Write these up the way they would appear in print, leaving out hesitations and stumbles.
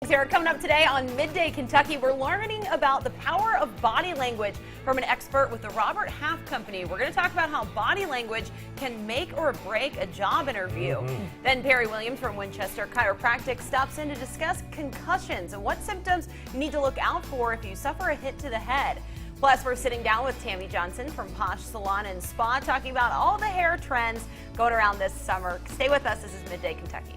Here, coming up today on Midday Kentucky, we're learning about the power of body language from an expert with the Robert Half Company. We're going to talk about how body language can make or break a job interview. Then Perry Williams from Winchester Chiropractic stops in to discuss concussions and what symptoms you need to look out for if you suffer a hit to the head. Plus, we're sitting down with Tammy Johnson from Posh Salon and Spa talking about all the hair trends going around this summer. Stay with us. This is Midday Kentucky.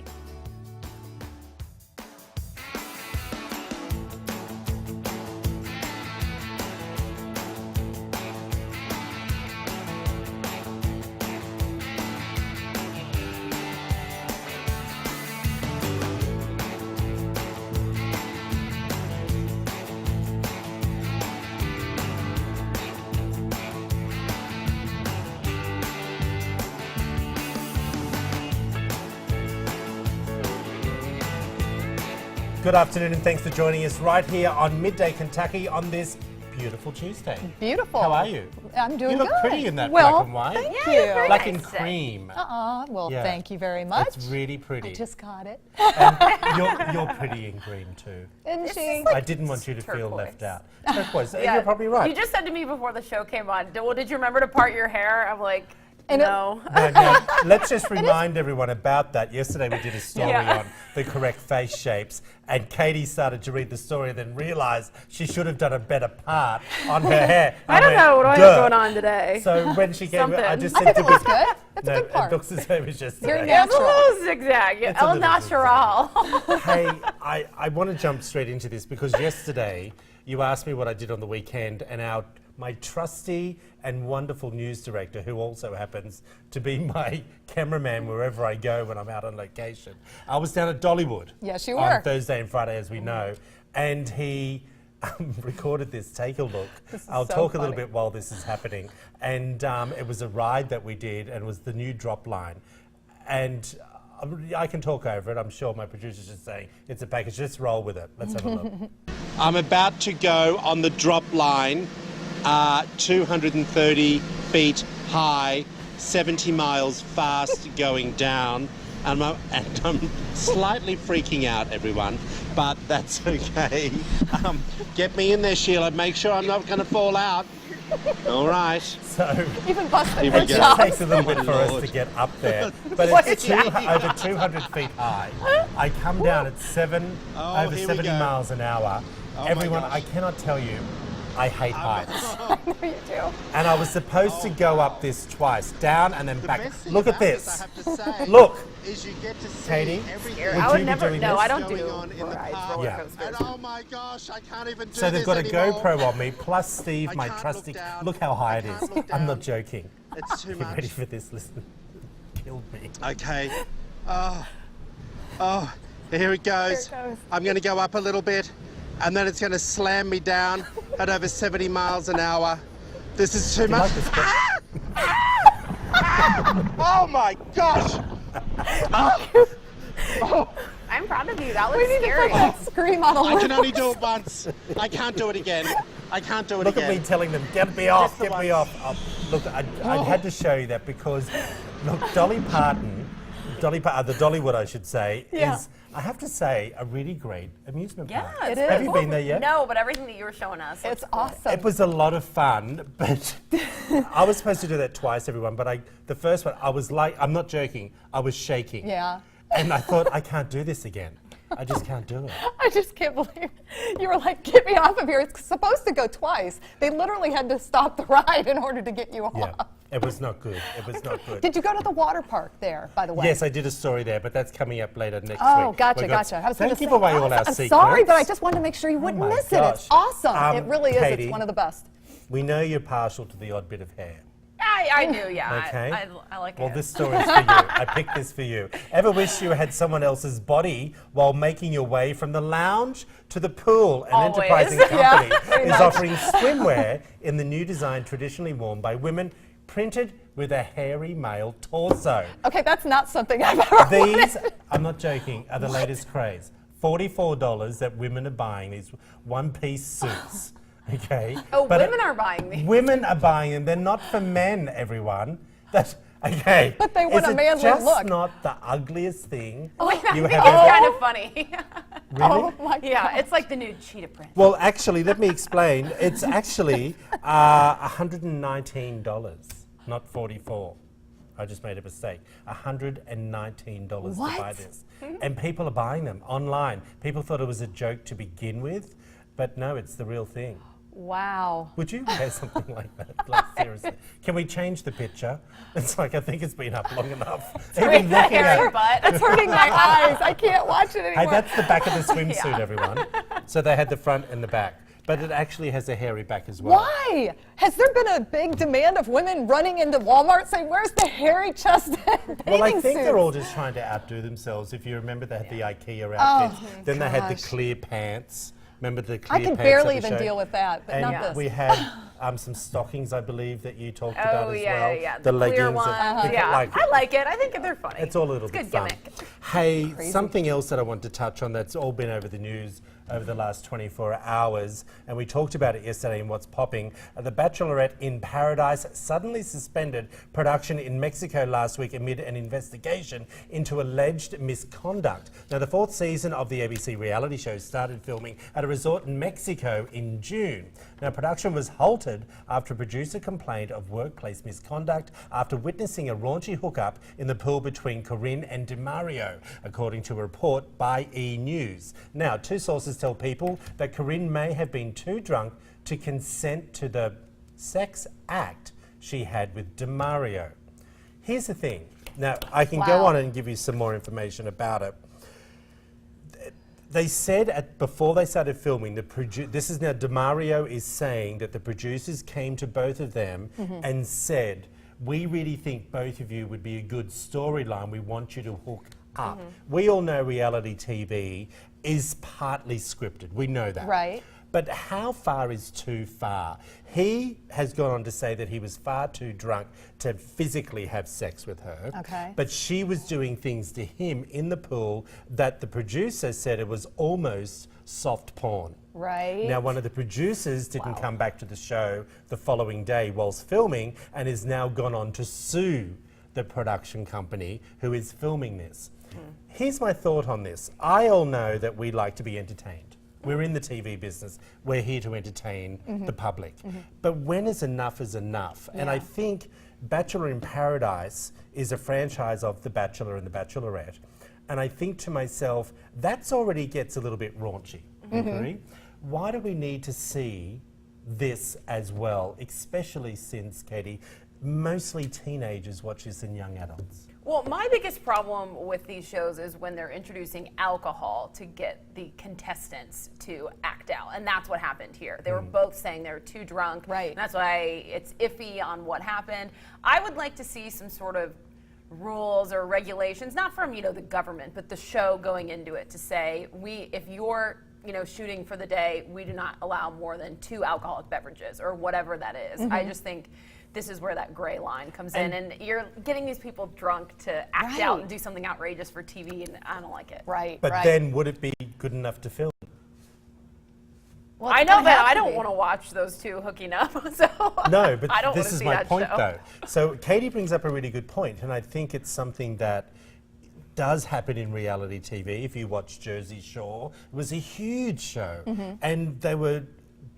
Good afternoon and thanks for joining us right here on Midday Kentucky on this beautiful Tuesday. Beautiful. How are you? I'm doing good. You look pretty in that well, black and white. Thank Yeah, you. Black and cream. Well, Yeah. thank you very much. It's really pretty. I just got it. And you're pretty in green too. Isn't she? I didn't want you to feel turquoise. left out. Turquoise. Yeah. You're probably right. You just said to me before the show came on, well, did you remember to part your hair? I'm like, And no. No, let's just remind everyone about that. Yesterday we did a story Yeah. on the correct face shapes, and Katie started to read the story and then realised she should have done a better part on her hair. I don't know what I have going on today. So when she came, I Something. just I said think to it looks good. That's a good it part. looks the same as yesterday. Very Yeah, it's a natural. little zigzag. It's a El little natural. Hey, I want to jump straight into this because yesterday you asked me what I did on the weekend, and my trusty and wonderful news director, who also happens to be my cameraman wherever I go when I'm out on location. I was down at Dollywood. Yes, you on were. Thursday and Friday, as we know, and he recorded this. Take a look. I'll so talk a little funny. bit while this is happening. And it was a ride that we did, and it was the new drop line. And I can talk over it. I'm sure my producer's just saying it's a package. Just roll with it. Let's have a look. I'm about to go on the drop line, 230 feet high, 70 miles fast going down. And I'm slightly freaking out, everyone, but that's okay. Get me in there, Sheila. Make sure I'm not going to fall out. All right. So Even busted it for just jobs. takes a little bit for us to get up there, but it's over 200 feet high. I come down at over 70 miles an hour. Everyone, I cannot tell you, I hate heights. You do. And I was supposed to go up this twice, down and then back. best thing Look at about this. I have to say, Look, is you get to see Katie, everything would I you would be never. doing No, this? I don't going do on in the rides, park. roller Yeah. coasters. And oh my gosh, I can't even do so they've this got a anymore. GoPro on me, plus Steve, I my can't trusty. look down. Look how high I it is. can't look I'm down. not joking. It's too You much. ready for this? Listen, killed me. Okay. Oh, here it goes. Here it goes. I'm going to go up a little bit, and then it's going to slam me down at over 70 miles an hour. This is too Do you much. like this? Oh my gosh! I'm proud of you. That We was need to scary. put that scream on a I loop. can only do it once. I can't do it again. I can't do it Look again. at me telling them, get me off, Just the get me once. off. Look, I had to show you that because, look, Dolly Parton, the Dollywood, I should say, Yeah. is, I have to say, a really great amusement Yeah, park. It Have is. you been there yet? No, but everything that you were showing us. It's looks good. awesome. It was a lot of fun, but I was supposed to do that twice, everyone, but the first one, I was like, I'm not joking, I was shaking. Yeah. And I thought, I can't do this again. I just can't do it. I just can't believe you were like, get me off of here. It's supposed to go twice. They literally had to stop the ride in order to get you off. Yeah, it was not good. It was not good. Did you go to the water park there, by the way? Yes, I did a story there, but that's coming up later next week. Oh, gotcha, We've got- gotcha. I was Don't gonna give say, away all our I'm secrets. sorry, but I just wanted to make sure you Oh wouldn't my miss it. It's gosh. awesome. It really is. Katie, It's one of the best. We know you're partial to the odd bit of hair. I do, yeah. Okay. I like Well, it. this story's for you. I picked this for you. Ever wish you had someone else's body while making your way from the lounge to the pool? An Always. enterprising Yeah, company pretty is much. offering swimwear in the new design traditionally worn by women, printed with a hairy male torso. Okay, that's not something I've ever These, wanted. I'm not joking, are the latest craze. $44 that women are buying, these one-piece suits. Okay. Oh, But women are buying these. Women are buying them. They're not for men, everyone. That's okay. But they want Is a it manly just look. not the ugliest thing Wait, I you think have it's ever? kind of funny. Really? Oh my Yeah, God. it's like the new Cheetah Print. Well, actually, let me explain. It's actually $119, not 44. I just made a mistake. $119 to buy What? this. And people are buying them online. People thought it was a joke to begin with, but no, it's the real thing. Wow. Would you wear something like that? Like, seriously. Can we change the picture? It's like, I think it's been up long enough. Even looking at Hairy it. butt. It's hurting my eyes. I can't watch it anymore. Hey, that's the back of the swimsuit, everyone. So they had the front and the back. But it actually has a hairy back as well. Why? Has there been a big demand of women running into Walmart saying, "Where's the hairy chest bathing Well, I think suits?" they're all just trying to outdo themselves. If you remember, they had the IKEA outfits. Then they had the gosh. clear pants. Remember the I clear can pants? barely that we even showed? deal with that, but And not this. we had some stockings, I believe, that you talked about Oh, as yeah, well. yeah. The clear leggings. one. that people Yeah, like. I like it. I think they're funny. It's all a little It's bit good fun. gimmick. Hey, Crazy. something else that I want to touch on that's all been over the news over the last 24 hours, and we talked about it yesterday in What's Popping. The Bachelorette in Paradise suddenly suspended production in Mexico last week amid an investigation into alleged misconduct. Now, the fourth season of the ABC reality show started filming at a resort in Mexico in June. Now, production was halted after a producer complained of workplace misconduct after witnessing a raunchy hookup in the pool between Corinne and DiMario, according to a report by E! News. Now, two sources tell People that Corinne may have been too drunk to consent to the sex act she had with DiMario. Here's the thing. Now, I can go Wow. on and give you some more information about it. They said before they started filming, this is now DiMario is saying that the producers came to both of them and said, "We really think both of you would be a good storyline. We want you to hook up." We all know reality TV is partly scripted. We know that. Right. But how far is too far? He has gone on to say that he was far too drunk to physically have sex with her. Okay. But she was doing things to him in the pool that the producer said it was almost soft porn. Right. Now, one of the producers didn't come back to the show the following day whilst filming and has now gone on to sue the production company who is filming this. Here's my thought on this. I all know that we like to be entertained. We're in the TV business. We're here to entertain the public. But when is enough? And I think Bachelor in Paradise is a franchise of The Bachelor and The Bachelorette. And I think to myself, that's already gets a little bit raunchy. Agree? Why do we need to see this as well, especially since, Katie, mostly teenagers watch this and young adults? Well, my biggest problem with these shows is when they're introducing alcohol to get the contestants to act out. And that's what happened here. They were both saying they were too drunk. Right. And that's why it's iffy on what happened. I would like to see some sort of rules or regulations, not from, the government, but the show going into it to say, if you're shooting for the day, we do not allow more than 2 alcoholic beverages or whatever that is. I just think this is where that gray line comes in, and you're getting these people drunk to act out Right. and do something outrageous for TV, and I don't like it. Right. But right. then would it be good enough to film? Well, I it's know gonna that have I to don't be. want to watch those two hooking up, so No, but I don't this wanna is see my that point, show. though. So Katie brings up a really good point, and I think it's something that does happen in reality TV. If you watch Jersey Shore, it was a huge show, and they were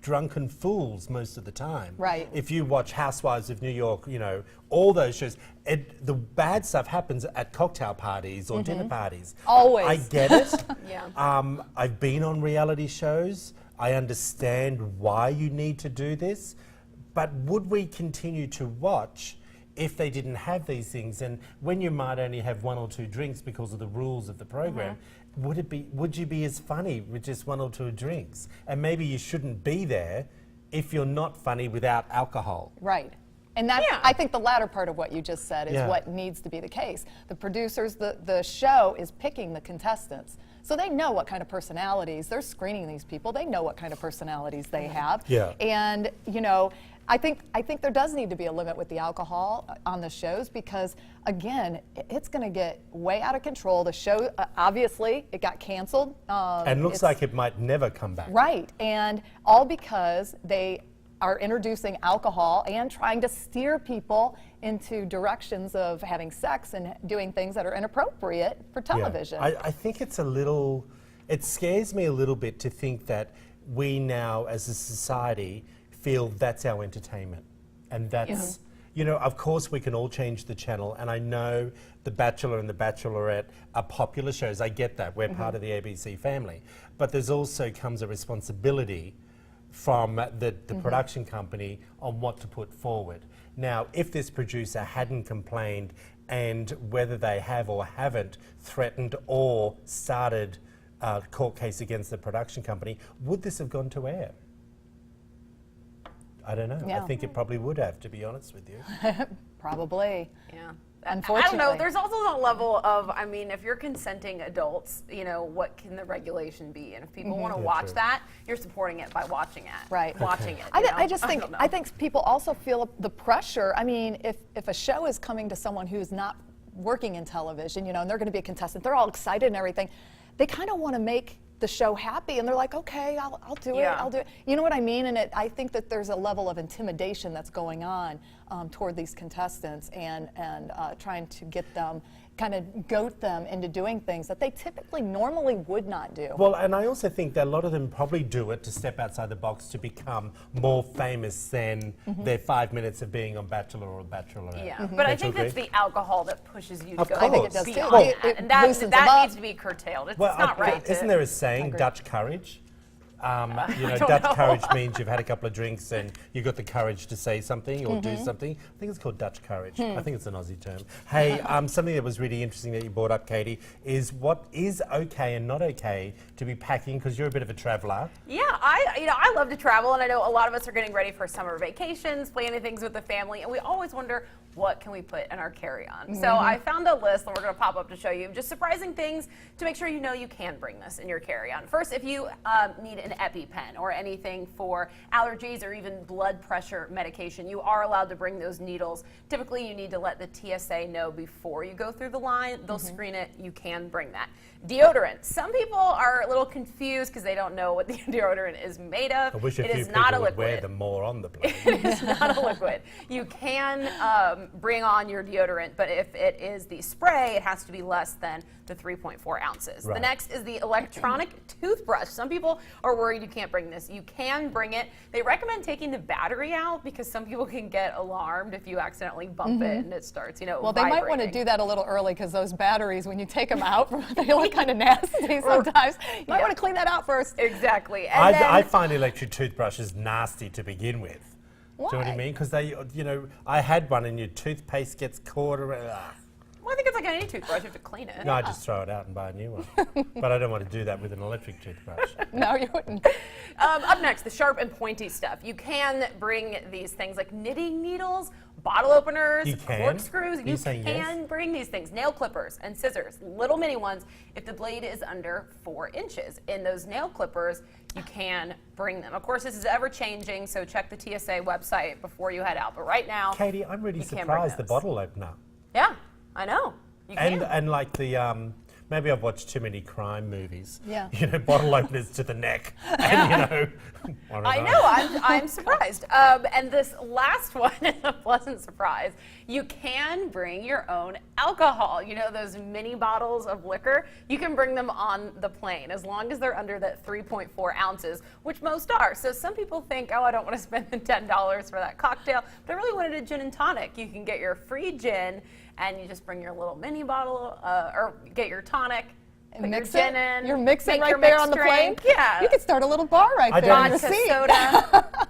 drunken fools most of the time. Right. If you watch Housewives of New York, all those shows, the bad stuff happens at cocktail parties or dinner parties. Always. I get it. Yeah. I've been on reality shows. I understand why you need to do this, but would we continue to watch if they didn't have these things? And when you might only have 1 or 2 drinks because of the rules of the program, would you be as funny with just 1 or 2 drinks? And maybe you shouldn't be there if you're not funny without alcohol. Right. And that's, Yeah. I think the latter part of what you just said is Yeah. what needs to be the case. The producers, the show is picking the contestants. So they know what kind of personalities, they're screening these people, they know what kind of personalities they have. Yeah. And, I think there does need to be a limit with the alcohol on the shows because, again, it's going to get way out of control. The show, obviously, it got canceled. And looks It's- like it might never come back. Right, and all because they are introducing alcohol and trying to steer people into directions of having sex and doing things that are inappropriate for Yeah. television. I think it's a little It scares me a little bit to think that we now, as a society, feel that's our entertainment. And that's, you know, of course we can all change the channel. And I know The Bachelor and The Bachelorette are popular shows. I get that. We're part of the ABC family. But there's also comes a responsibility from the production company on what to put forward. Now, if this producer hadn't complained, and whether they have or haven't threatened or started a court case against the production company, would this have gone to air? I don't know. Yeah. I think it probably would have, to be honest with you. Probably. Yeah. Unfortunately. I don't know. There's also the level of, I mean, if you're consenting adults, you know, what can the regulation be? And if people want to Yeah, watch true. that, you're supporting it by watching it. Right. Watching it. I just think don't know. I think people also feel the pressure. I mean, if a show is coming to someone who's not working in television, you know, and they're going to be a contestant, they're all excited and everything. They kind of want to make the show happy, and they're like, okay, I'll do it. Yeah. I'll do it. You know what I mean? And I think that there's a level of intimidation that's going on toward these contestants, and trying to get them, kind of goat them into doing things that they typically normally would not do. Well, and I also think that a lot of them probably do it to step outside the box to become more famous than their 5 minutes of being on Bachelor or Bachelorette. Yeah, but I Don't you think it's agree? the alcohol that pushes you to Of go course. I think it does too. beyond Well, that. it And that loosens them up. needs to be curtailed. It's Well, not right. Isn't there a saying, Dutch courage? You know, don't Dutch know. courage means you've had a couple of drinks and you've got the courage to say something or do something. I think it's called Dutch courage. I think it's an Aussie term. Hey, something that was really interesting that you brought up, Katie, is what is okay and not okay to be packing, because you're a bit of a traveller. Yeah, I love to travel, and I know a lot of us are getting ready for summer vacations, planning things with the family, and we always wonder, what can we put in our carry-on? So I found a list that we're going to pop up to show you, just surprising things to make sure you know you can bring this in your carry-on. First, if you need an EpiPen or anything for allergies or even blood pressure medication, you are allowed to bring those needles. Typically, you need to let the TSA know before you go through the line. They'll screen it. You can bring that. Deodorant. Some people are a little confused because they don't know what the deodorant is made of. I wish a It few is not a people would wear liquid. them more on the plane. It is not a liquid. You can bring on your deodorant, but if it is the spray, it has to be less than the 3.4 ounces. The Right. next is the electronic toothbrush. Some people are worried you can't bring this. You can bring it. They recommend taking the battery out because some people can get alarmed if you accidentally bump it and it starts, Well, they might want to vibrating. do that a little early, because those batteries, when you take them out, they look kind of nasty sometimes. You might Yeah. want to clean that out first. Exactly. And then, I find electric toothbrushes nasty to begin with. Do you know what I Why? mean? Because they, you know, I had one and your toothpaste gets caught around. well, I think it's like any toothbrush. You have to clean it. No, I just throw it out and buy a new one. But I don't want to do that with an electric toothbrush. No, you wouldn't. Up next, the sharp and pointy stuff. You can bring these things like knitting needles, bottle openers, You can? corkscrews. Are you You saying can yes? bring these things, nail clippers and scissors, little mini ones, if the blade is under 4 inches. In those nail clippers, you can bring them. Of course, this is ever changing, so check the TSA website before you head out. But right now, Katie, I'm really you can bring surprised the those. bottle opener. Yeah, I know. You can. And like the, maybe I've watched too many crime movies. Yeah. You know, bottle openers to the neck. And, you know, one of I those. know, I'm surprised. And this last one is a pleasant surprise. You can bring your own alcohol. You know, those mini bottles of liquor, you can bring them on the plane as long as they're under that 3.4 ounces, which most are. So some people think, oh, I don't want to spend the $10 for that cocktail, but I really wanted a gin and tonic. You can get your free gin, and you just bring your little mini bottle, or get your tonic, put Mix your it. gin in. You're mixing make right your there mixed on the plane. drink. Yeah. You could start a little bar right I there on don't- the Vodka, seat. soda.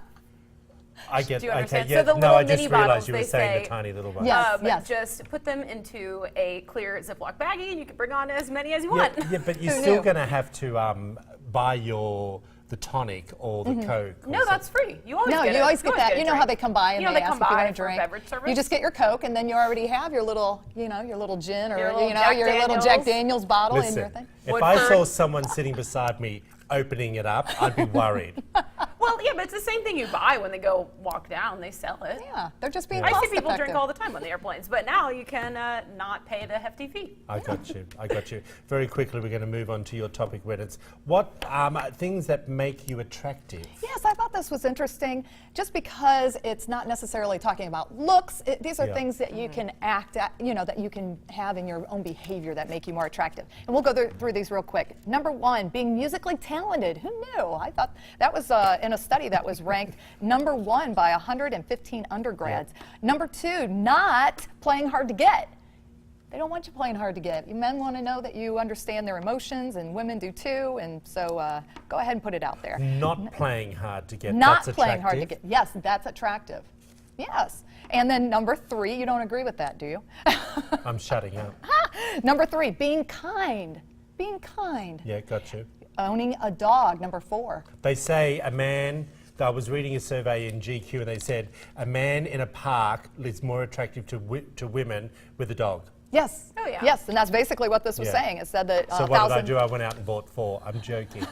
I get, Do you okay, understand? yeah. So the no, little I just mini realized bottles, you were they saying the say, tiny little one. Yes, yes. Just put them into a clear Ziploc baggie, and you can bring on as many as you Yeah, want. yeah, but you're Who still knew? going to have to buy the tonic or the Coke. or No, that's free. You always No, get you it. always get that. a You know how drink. they come by and You know, they they ask come if you by want a for drink. beverage service. You just get your Coke, and then you already have your little, you know, your little gin or Your little you know, Jack your little Jack Daniels bottle in your Listen, thing. if Woodford. I saw someone sitting beside me opening it up, I'd be worried. Well, yeah, but it's the same thing you buy when they go walk down. They sell it. Yeah, they're just being I cost see people drink effective. all the time on the airplanes, but now you can not pay the hefty fee. I got you. I got you. Very quickly, we're going to move on to your topic, Reddits. What things that make you attractive? Yes, I thought thought this was interesting just because it's not necessarily talking about looks. These are Yeah. things that you can act at, that you can have in your own behavior that make you more attractive. And we'll go through these real quick. Number 1, being musically talented. Who knew? I thought that was in a study that was ranked number 1 by 115 undergrads. Number 2, not playing hard to get. They don't want you playing hard to get. You men want to know that you understand their emotions, and women do too. And so go ahead and put it out there. Not playing hard to get. Not That's playing hard to attractive. get. Yes, that's attractive. Yes. And then number 3, you don't agree with that, do you? I'm shutting up. Number 3, being kind. Being kind. Yeah, got you. Owning a dog. Number 4. They say a man, I was reading a survey in GQ and they said a man in a park is more attractive to women with a dog. Yes. Oh, yeah. Yes, and that's basically what this was Yeah. saying. It said that So what did I do? I went out and bought 4. I'm joking.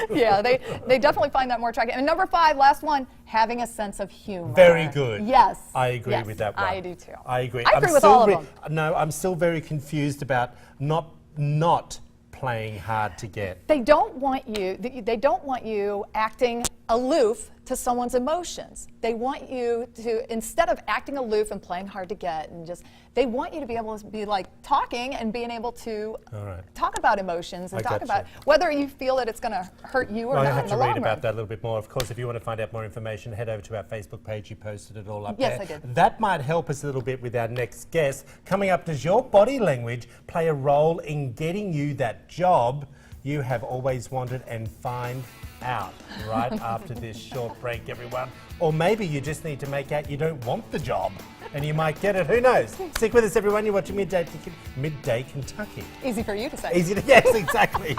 Yeah, they definitely find that more attractive. And number 5, last one, having a sense of humor. Very good. Yes. I agree Yes, with that one. I do too. I agree. I agree I'm with still all of them. No, I'm still very confused about not playing hard to get. They don't want you acting aloof to someone's emotions. They want you to, instead of acting aloof and playing hard to get, and they want you to be able to be like talking and being able to All right. talk about emotions and I talk got about you. whether you feel that it's going to hurt you or Well, I not have in to the read long about run. that a little bit more. Of course, if you want to find out more information, head over to our Facebook page. You posted it all up Yes, there. I did. That might help us a little bit with our next guest. Coming up, does your body language play a role in getting you that job you have always wanted? And find out right after this short break, everyone. Or maybe you just need to make out you don't want the job and you might get it. Who knows? Stick with us, everyone. You're watching Midday Kentucky. Easy for you to say. Easy to, yes, exactly.